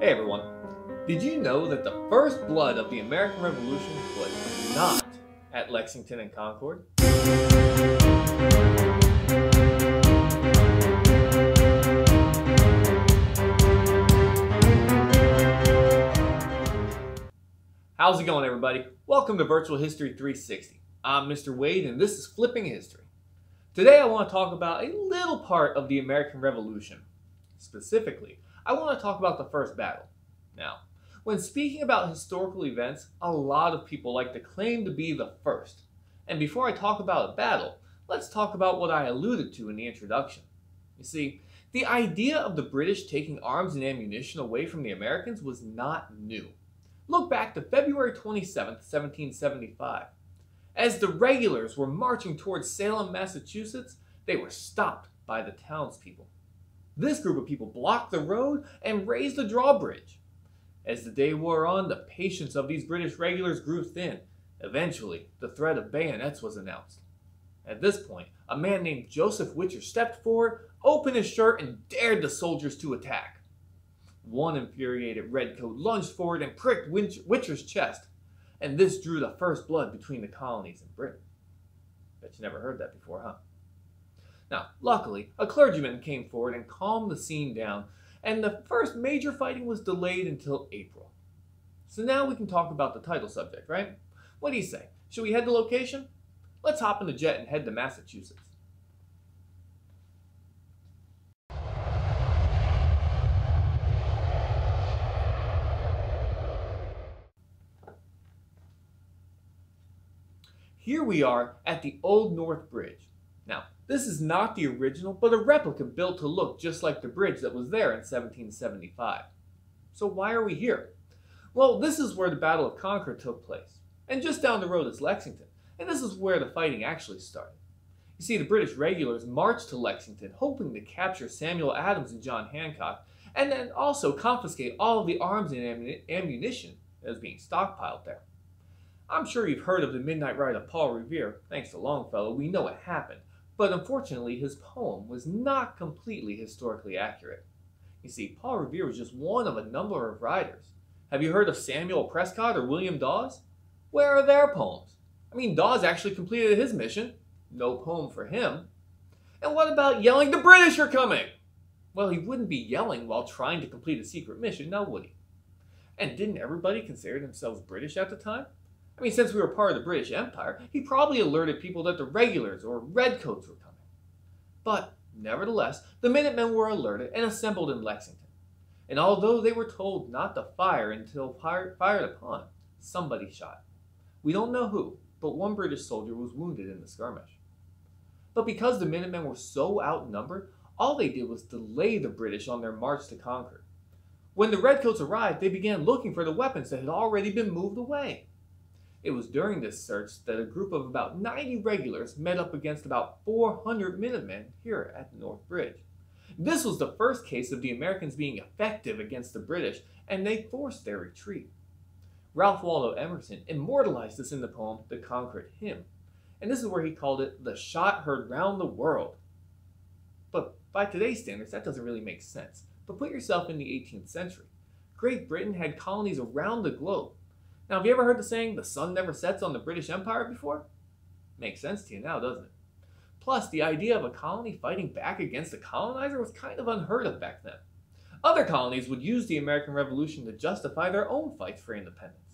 Hey everyone, did you know that the first blood of the American Revolution was not at Lexington and Concord? How's it going, everybody? Welcome to Virtual History 360. I'm Mr. Wade and this is Flipping History. Today I want to talk about a little part of the American Revolution. Specifically, I want to talk about the first battle. Now, when speaking about historical events, a lot of people like to claim to be the first. And before I talk about a battle, let's talk about what I alluded to in the introduction. You see, the idea of the British taking arms and ammunition away from the Americans was not new. Look back to February 27, 1775. As the regulars were marching towards Salem, Massachusetts, they were stopped by the townspeople. This group of people blocked the road and raised the drawbridge. As the day wore on, the patience of these British regulars grew thin. Eventually, the threat of bayonets was announced. At this point, a man named Joseph Witcher stepped forward, opened his shirt, and dared the soldiers to attack. One infuriated redcoat lunged forward and pricked Witcher's chest, and this drew the first blood between the colonies and Britain. Bet you never heard that before, huh? Now, luckily, a clergyman came forward and calmed the scene down, and the first major fighting was delayed until April. So now we can talk about the title subject, right? What do you say? Should we head to location? Let's hop in the jet and head to Massachusetts. Here we are at the Old North Bridge. Now, this is not the original, but a replica built to look just like the bridge that was there in 1775. So why are we here? Well, this is where the Battle of Concord took place. And just down the road is Lexington. And this is where the fighting actually started. You see, the British regulars marched to Lexington hoping to capture Samuel Adams and John Hancock, and then also confiscate all of the arms and ammunition that was being stockpiled there. I'm sure you've heard of the Midnight Ride of Paul Revere. Thanks to Longfellow, we know it happened. But unfortunately, his poem was not completely historically accurate. You see, Paul Revere was just one of a number of writers. Have you heard of Samuel Prescott or William Dawes? Where are their poems? I mean, Dawes actually completed his mission. No poem for him. And what about yelling, "The British are coming"? Well, he wouldn't be yelling while trying to complete a secret mission, now would he? And didn't everybody consider themselves British at the time? I mean, since we were part of the British Empire, he probably alerted people that the regulars or redcoats were coming. But, nevertheless, the Minutemen were alerted and assembled in Lexington. And although they were told not to fire until fired upon, somebody shot. We don't know who, but one British soldier was wounded in the skirmish. But because the Minutemen were so outnumbered, all they did was delay the British on their march to Concord. When the redcoats arrived, they began looking for the weapons that had already been moved away. It was during this search that a group of about 90 regulars met up against about 400 Minutemen here at the North Bridge. This was the first case of the Americans being effective against the British, and they forced their retreat. Ralph Waldo Emerson immortalized this in the poem, The Concord Hymn, and this is where he called it "the shot heard round the world." But by today's standards, that doesn't really make sense. But put yourself in the 18th century. Great Britain had colonies around the globe. Now, have you ever heard the saying, "the sun never sets on the British Empire" before? Makes sense to you now, doesn't it? Plus, the idea of a colony fighting back against a colonizer was kind of unheard of back then. Other colonies would use the American Revolution to justify their own fights for independence.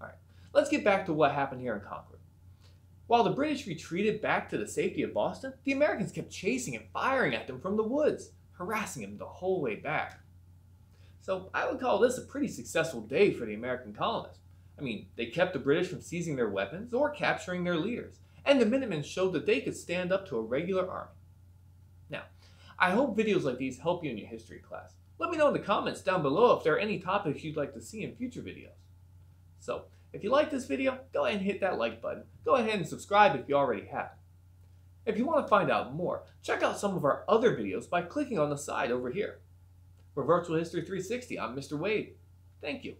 Alright, let's get back to what happened here in Concord. While the British retreated back to the safety of Boston, the Americans kept chasing and firing at them from the woods, harassing them the whole way back. So I would call this a pretty successful day for the American colonists. I mean, they kept the British from seizing their weapons or capturing their leaders, and the Minutemen showed that they could stand up to a regular army. Now, I hope videos like these help you in your history class. Let me know in the comments down below if there are any topics you'd like to see in future videos. So, if you like this video, go ahead and hit that like button. Go ahead and subscribe if you already have. If you want to find out more, check out some of our other videos by clicking on the side over here. For Virtual History 360, I'm Mr. Wade. Thank you.